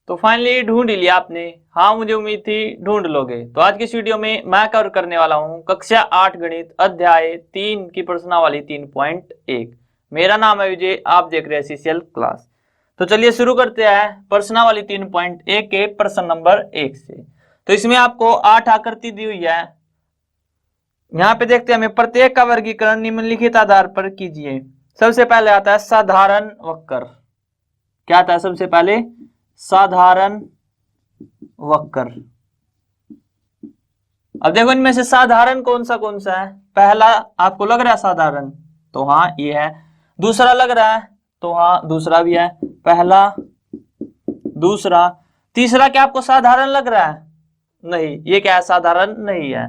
तो फाइनली ढूंढ ही लिया आपने। हाँ, मुझे उम्मीद थी ढूंढ लोगे। तो आज की इस वीडियो में मैं कवर करने वाला हूँ कक्षा 8 गणित अध्याय 3 की प्रश्नावली 3.1। मेरा नाम है विजय, आप देख रहे हैं सीसीएल क्लास। तो चलिए शुरू करते हैं प्रश्नावली 3.1 के प्रश्न नंबर 1 से। तो इसमें आपको 8 आकृति दी हुई है। यहाँ पे देखते हैं हमें प्रत्येक का वर्गीकरण निम्नलिखित आधार पर कीजिए। सबसे पहले आता है साधारण वक्र। क्या आता है सबसे पहले? साधारण वक्र। अब देखो इनमें से साधारण कौन सा है? पहला आपको लग रहा है साधारण, तो हाँ ये है। दूसरा लग रहा है, तो हाँ दूसरा भी है। पहला, दूसरा, तीसरा क्या आपको साधारण लग रहा है? नहीं, ये क्या है? साधारण नहीं है।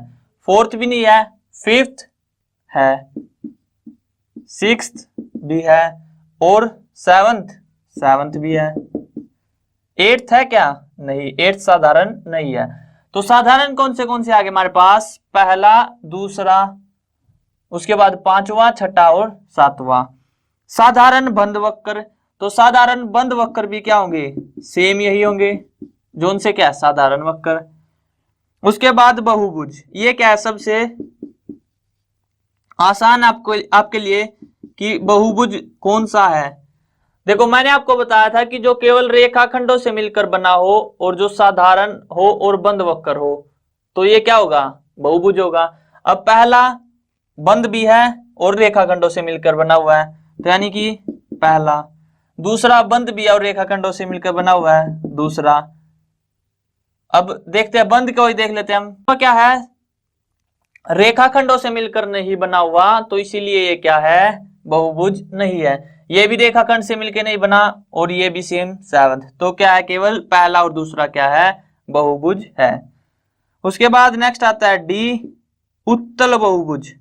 फोर्थ भी नहीं है, फिफ्थ है, सिक्स्थ भी है और सेवंथ भी है। एट्थ है क्या? नहीं, एट्थ साधारण नहीं है। तो साधारण कौन से आगे हमारे पास? पहला, दूसरा, उसके बाद पांचवा, छठा और सातवां। साधारण बंद वक्र। तो साधारण बंद वक्र भी क्या होंगे? सेम यही होंगे जो उनसे क्या है? साधारण वक्र। उसके बाद बहुभुज। ये क्या है? सबसे आसान आपके लिए कि बहुभुज कौन सा है। देखो मैंने आपको बताया था कि जो केवल रेखाखंडों से मिलकर बना हो और जो साधारण हो और बंद वक्र हो, तो ये क्या होगा? बहुभुज होगा। अब पहला बंद भी है और रेखाखंडों से मिलकर बना हुआ है, तो यानी कि पहला। दूसरा बंद भी है और रेखाखंडों से मिलकर बना हुआ है, दूसरा। अब देखते हैं बंद को ही देख लेते हैं हम। तो क्या है? रेखाखंडों से मिलकर नहीं बना हुआ, तो इसीलिए ये क्या है? बहुभुज नहीं है। ये भी रेखाखंड से मिलकर नहीं बना और ये भी सेम सेवंथ। तो क्या है? केवल पहला और दूसरा क्या है? बहुभुज है। उसके बाद नेक्स्ट आता है डी, उत्तल बहुभुज।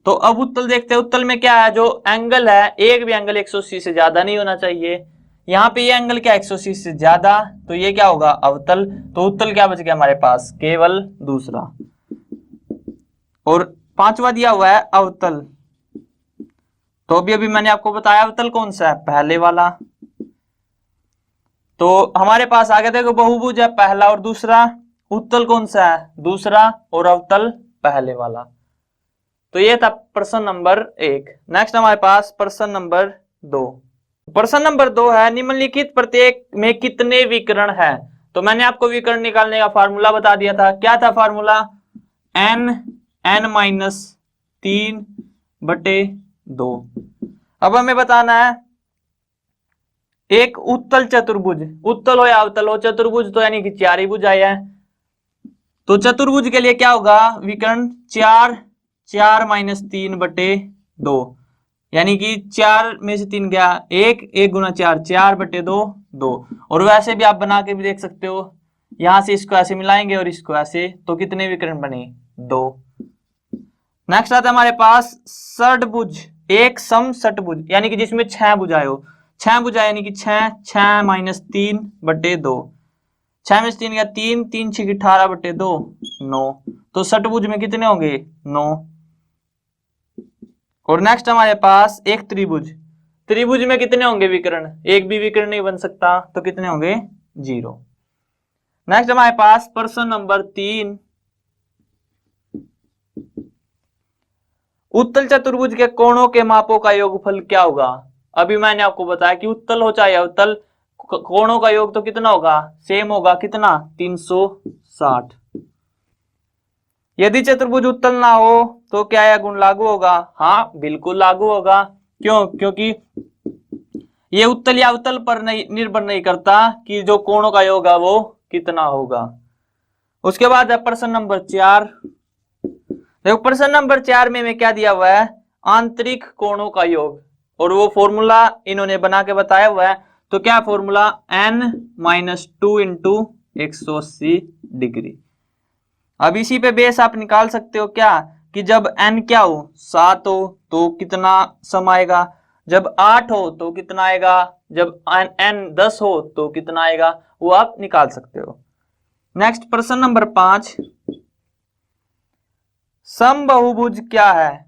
तो अब उत्तल देखते हैं। उत्तल में क्या है? जो एंगल है, एक भी एंगल 180 से ज्यादा नहीं होना चाहिए। यहाँ पे ये एंगल क्या 180 से ज्यादा, तो ये क्या होगा? अवतल। तो उत्तल क्या बच गया हमारे पास? केवल दूसरा। और पांचवा दिया हुआ है अवतल। तो अभी मैंने आपको बताया अवतल कौन सा है? पहले वाला। तो हमारे पास आगे देखो बहुभुज है, पहला और दूसरा। उत्तल कौन सा है? दूसरा और अवतल पहले वाला। तो ये था प्रश्न नंबर 1। नेक्स्ट हमारे पास प्रश्न नंबर 2। प्रश्न नंबर 2 है निम्नलिखित प्रत्येक में कितने विकर्ण है? तो मैंने आपको विकर्ण निकालने का फार्मूला बता दिया था। क्या था फार्मूला? n-3/2। अब हमें बताना है एक उत्तल चतुर्भुज। उत्तल हो या अवतल हो, चतुर्भुज तो यानी कि 4 ही भुजाएं हैं। तो चतुर्भुज के लिए क्या होगा? विकर्ण 4/3/2, यानी कि 4 में से 3 गया, 1 गुना 4, 4/2, 2। और वैसे भी आप बना के भी देख सकते हो, यहां से इसको ऐसे मिलाएंगे और इसको ऐसे, तो कितने विकर्ण बने? 2। नेक्स्ट आता है हमारे पास षटभुज, एक सम षटभुज, यानी कि जिसमें 6 भुजाएं हो। 6 भुजाएं यानी कि 6/3/2। 6 में से 3 गया 3, 3 6 18/2, 9। तो षटभुज में कितने होंगे? 9। और नेक्स्ट हमारे पास एक त्रिभुज। त्रिभुज में कितने होंगे विकर्ण? एक भी विकर्ण नहीं बन सकता, तो कितने होंगे? 0। नेक्स्ट हमारे पास प्रश्न नंबर 3। उत्तल चतुर्भुज के कोणों के मापों का योगफल क्या होगा? अभी मैंने आपको बताया कि उत्तल हो चाहे अवतल, कोणों का योग तो कितना होगा? सेम होगा। कितना? 360। यदि चतुर्भुज उत्तल ना हो तो क्या यह गुण लागू होगा? हाँ बिल्कुल लागू होगा। क्यों? क्योंकि ये उत्तल या अवतल पर निर्भर नहीं करता कि जो कोणों का योग है वो कितना होगा। उसके बाद है प्रश्न नंबर 4। देखो प्रश्न नंबर 4 में क्या दिया हुआ है? आंतरिक कोणों का योग, और वो फॉर्मूला इन्होंने बना के बताया हुआ है। तो क्या फॉर्मूला? n-2 into 180 degree. अब इसी पे बेस आप निकाल सकते हो क्या कि जब n क्या हो? 7 हो तो कितना सम आएगा, जब 8 हो तो कितना आएगा, जब n 10 हो तो कितना आएगा, वो आप निकाल सकते हो। नेक्स्ट प्रश्न नंबर 5। समबाहुभुज क्या है?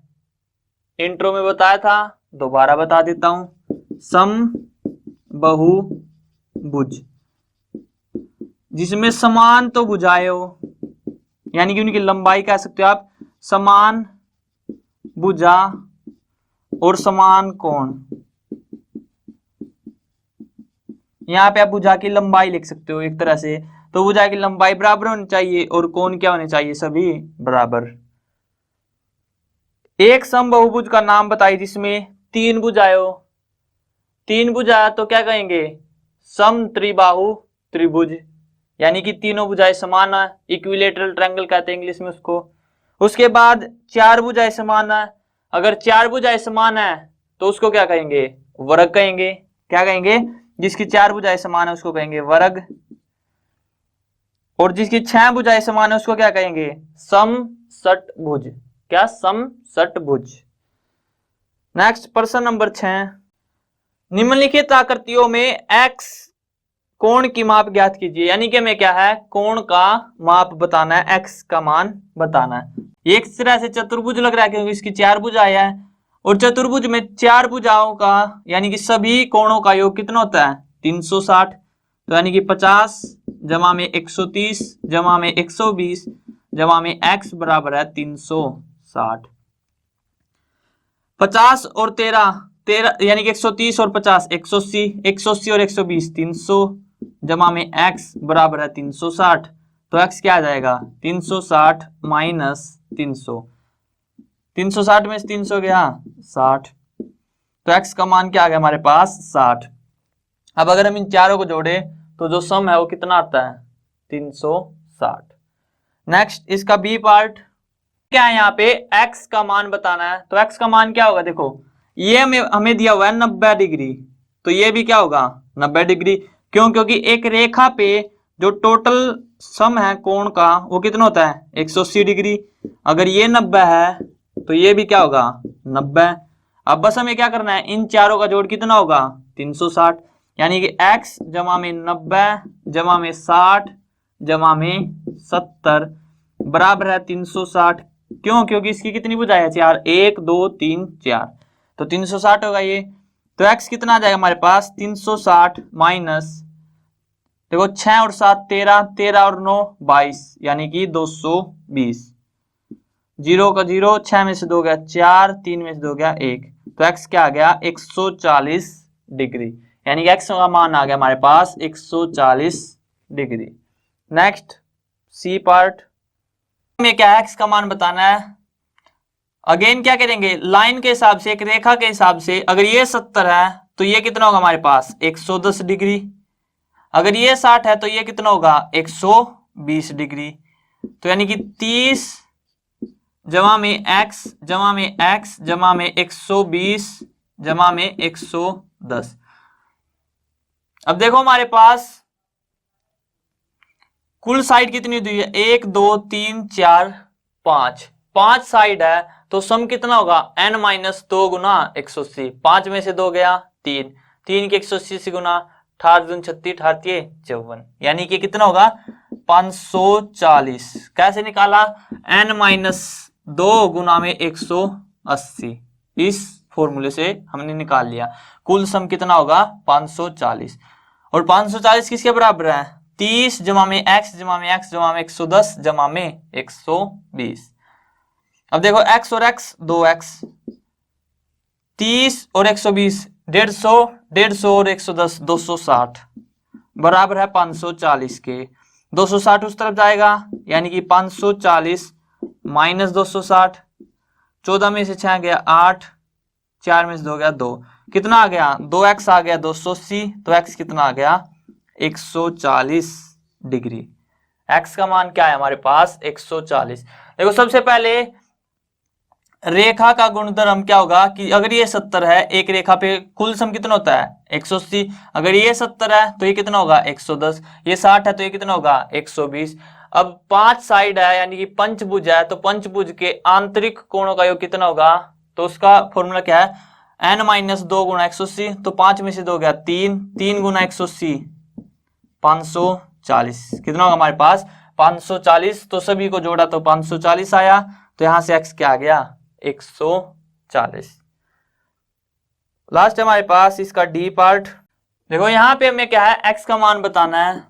इंट्रो में बताया था, दोबारा बता देता हूं। समबाहुभुज भुज जिसमें समान तो भुजाएं हो, यानी कि उनकी लंबाई कह सकते हो आप, समान भुजा और समान कोण। यहाँ पे आप भुजा की लंबाई लिख सकते हो एक तरह से, तो भुजा की लंबाई बराबर होनी चाहिए और कोण क्या होने चाहिए, सभी बराबर। एक समबाहुभुज का नाम बताइए जिसमें तीन भुजाएं हो। तीन भुजा तो क्या कहेंगे, सम त्रिबाहु त्रिभुज, यानी कि तीनों भुजाएं समान है, इक्विलेटरल ट्रायंगल कहते हैं इंग्लिश में उसको। उसके बाद चार भुजाएं समान है, अगर चार भुजाएं समान है तो उसको क्या कहेंगे, वर्ग कहेंगे। क्या कहेंगे, जिसकी चार भुजाएं समान है उसको कहेंगे वर्ग, और जिसकी छह भुजाएं समान है उसको क्या कहेंगे, समषटभुज। क्या, समषटभुज। नेक्स्ट प्रश्न नंबर 6, निम्नलिखित आकृतियों में x कोण की माप ज्ञात कीजिए, यानी कि हमें क्या है, कोण का माप बताना है, x का मान बताना है। एक तरह से चतुर्भुज लग रहा है क्योंकि इसकी चार भुजाएं है, और चतुर्भुज में चार भुजाओं का यानी कि सभी कोणों का योग कितना होता है, 360। तो यानी कि 50 जमा में 130 जमा में 120 जमा में x बराबर है 360। 50 और 13 यानी कि 130 और 50 180, 180 और 120 300 जमा में x बराबर है 360। तो x क्या आ जाएगा, 360 माइनस 300। 360 में से 300 गया 60, तो x का मान क्या आ गया हमारे पास, 60। अब अगर हम इन चारों को जोड़े तो जो सम है वो कितना आता है, 360। नेक्स्ट इसका बी पार्ट क्या है, यहाँ पे x का मान बताना है। तो x का मान क्या होगा, देखो ये हमें दिया हुआ है 90 डिग्री, तो ये भी क्या होगा 90 डिग्री। क्यों, क्योंकि एक रेखा पे जो टोटल सम है कोण का वो कितना होता है, 180 डिग्री। अगर ये 90 है तो ये भी क्या होगा 90। अब बस हमें क्या करना है, इन चारों का जोड़ कितना होगा 360, यानी कि x जमा में 90 जमा में 60 जमा में 70 बराबर है 360। क्यों, क्योंकि इसकी कितनी भुजाएं है, चार, 1 2 3 4, तो 360 होगा ये। तो x कितना आ जाएगा हमारे पास, 360 माइनस, देखो 6 और 7 13, 13 और 9 22, यानी कि 220। 0 का 0, 6 में से 2 गया 4, 3 में से 2 गया 1, तो x क्या आ गया 140 डिग्री, यानी कि x का मान आ गया हमारे पास 140 डिग्री। नेक्स्ट सी पार्ट में क्या है, x का मान बताना है। अगेन क्या करेंगे, लाइन के हिसाब से, एक रेखा के हिसाब से, अगर ये 70 है तो ये कितना होगा हमारे पास 110 डिग्री। अगर ये 60 है तो ये कितना होगा 120 डिग्री। तो यानी कि 30 जमा में x जमा में x जमा में 120 जमा में 110। अब देखो हमारे पास कुल साइड कितनी दी है, 1 2 3 4 5, 5 साइड है, तो सम कितना होगा n माइनस 2 गुना 180। 5 में से 2 गया 3, 3 के 180 से गुना, 18 दूनी 36, 38 54, यानी कि कितना होगा 540। कैसे निकाला, n माइनस 2 गुना में 180, इस फॉर्मूले से हमने निकाल लिया। कुल सम कितना होगा 540, और 540 किसके बराबर है, 30 जमा में x जमा में x जमा में 110 जमा में 120। अब देखो x और x 2x, 30 और 120 150, 150 और 110 260 बराबर है 540 के। 260 उस तरफ जाएगा, यानी कि 540 माइनस 260, 14 में से 6 गया 8, 4 में से 2 गया 2, कितना आ गया 2x आ गया 280, तो x कितना आ गया 140 डिग्री। x का मान क्या है हमारे पास 140। देखो सबसे पहले रेखा का गुणधर्म क्या होगा कि अगर ये 70 है, एक रेखा पे कुल सम कितना होता है 180, अगर ये 70 है तो ये कितना होगा 110, ये 60 है तो ये कितना होगा 120। अब 5 साइड है यानी कि पंचभुज है, तो पंचभुज के आंतरिक कोणों का योग कितना होगा, तो उसका फॉर्मूला क्या है n माइनस 2 गुना 180, तो 5 में से 2 गया 3, 3 गुना 180 540, कितना होगा हमारे पास 540। तो सभी को जोड़ा तो 540 आया, तो यहां से x क्या आ गया 140। लास्ट हमारे पास इसका डी पार्ट, देखो यहाँ पे हमें क्या है, x का मान बताना है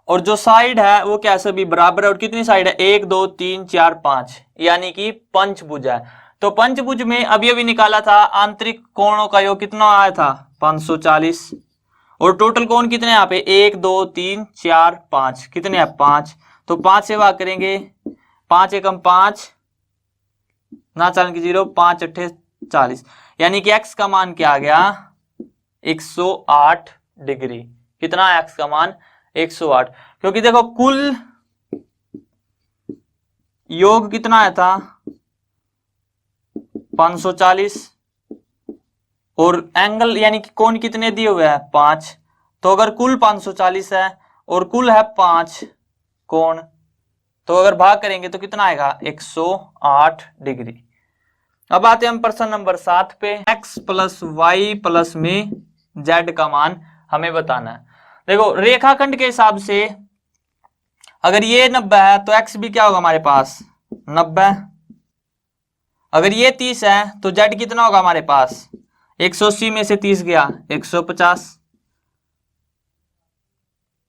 और जो साइड है वो क्या है, सभी बराबर है। और कितनी साइड है, 1 2 3 4 5, यानी कि पंचभुज है। तो पंचभुज में अभी अभी निकाला था, आंतरिक कोणों का योग कितना आया था, 540। और टोटल कोण कितने यहाँ पे, 1 2 3 4 5, कितने हैं, 5। तो 5 से भाग करेंगे, 5 एकम 5, ना चालन की 0, 5 अट्ठे 40, यानी कि x का मान क्या आ गया, 108 डिग्री। कितना है x का मान, 108। क्योंकि देखो कुल योग कितना आया था, 540, और एंगल यानी कि कोण कितने दिए हुए हैं, 5। तो अगर कुल 540 है और कुल है 5 कोण, तो अगर भाग करेंगे तो कितना आएगा, 108 डिग्री। अब आते हैं हम प्रश्न नंबर 7 पे। x प्लस वाई प्लस में z का मान हमें बताना है। देखो रेखाखंड के हिसाब से अगर ये 90 है तो x भी क्या होगा हमारे पास, 90। अगर ये 30 है तो z कितना होगा हमारे पास, 180 में से 30 गया 150।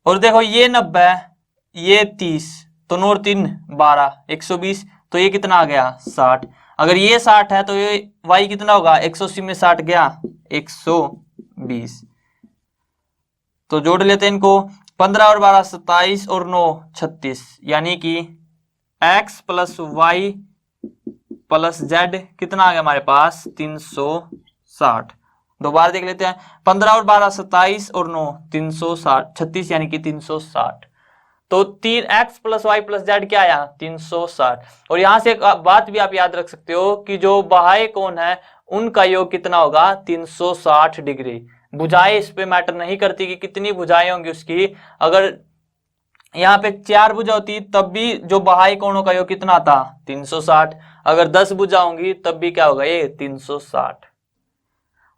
और देखो ये 90 है, ये 30, तो 9 और 3 12, 120, तो ये कितना आ गया, 60। अगर ये 60 है तो ये y कितना होगा, 180 में 60 गया 120। तो जोड़ लेते हैं इनको, 15 और 12 27 और 9 36, यानी कि x plus Y plus Z कितना आ गया हमारे पास, 360। दोबारा देख लेते हैं, 15 और 12 27 और 9 360, 36, यानी कि 360। तो 3x plus Y plus Z क्या आया, 360। और यहां से एक बात भी आप याद रख सकते हो कि जो बाह्य कोण है उनका योग कितना होगा, 360 डिग्री। भुजाएं इस पे मैटर नहीं करती कि कितनी भुजाएं होंगी उसकी। अगर यहाँ पे 4 भुजा होती तब भी जो बाह्य कोणों का योग कितना था, 360। अगर 10 भुजा होंगी तब भी क्या होगा, ये 360।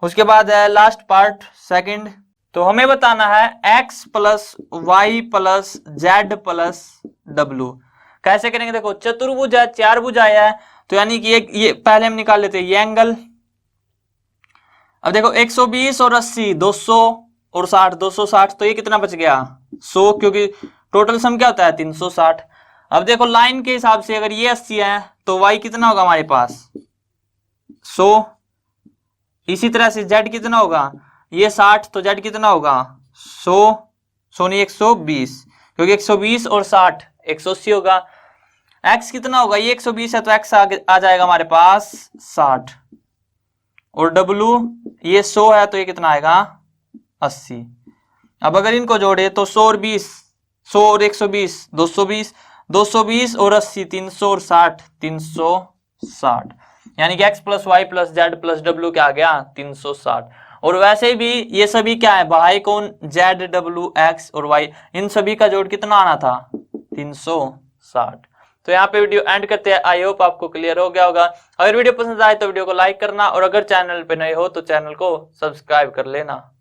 उसके बाद है लास्ट पार्ट सेकंड। तो हमें बताना है x plus Y plus Z plus W. कैसे करेंगे, देखो चतुर्भुज है, 4 भुजाएं है, तो यानी कि ये पहले हम निकाल लेते हैं ये एंगल। अब देखो 120 और 80, 200 और 60, 260, तो ये कितना बच गया, 100, क्योंकि टोटल सम क्या होता है, 360। अब देखो लाइन के हिसाब से अगर ये 80 है तो y कितना होगा हमारे पास, 100। इसी तरह से z कितना होगा, ये 60, तो z कितना होगा, 100, 100 नहीं 120, क्योंकि 120 और 60 180 होगा। x कितना होगा, ये 120 है तो x आ जाएगा हमारे पास 60। और w ये 100 है तो ये कितना आएगा, 80। अब अगर इनको जोड़े तो 100 और 20, 100 और 120 220, 220 और 80 300 और 60 360, यानी कि x plus Y plus Z plus W क्या आ गया, 360। और वैसे भी ये सभी क्या है, बाह्य कोण z w x और y, इन सभी का जोड़ कितना आना था, 360। तो यहाँ पे वीडियो एंड करते हैं। आई होप आपको क्लियर हो गया होगा। अगर वीडियो पसंद आए तो वीडियो को लाइक करना, और अगर चैनल पे नए हो तो चैनल को सब्सक्राइब कर लेना।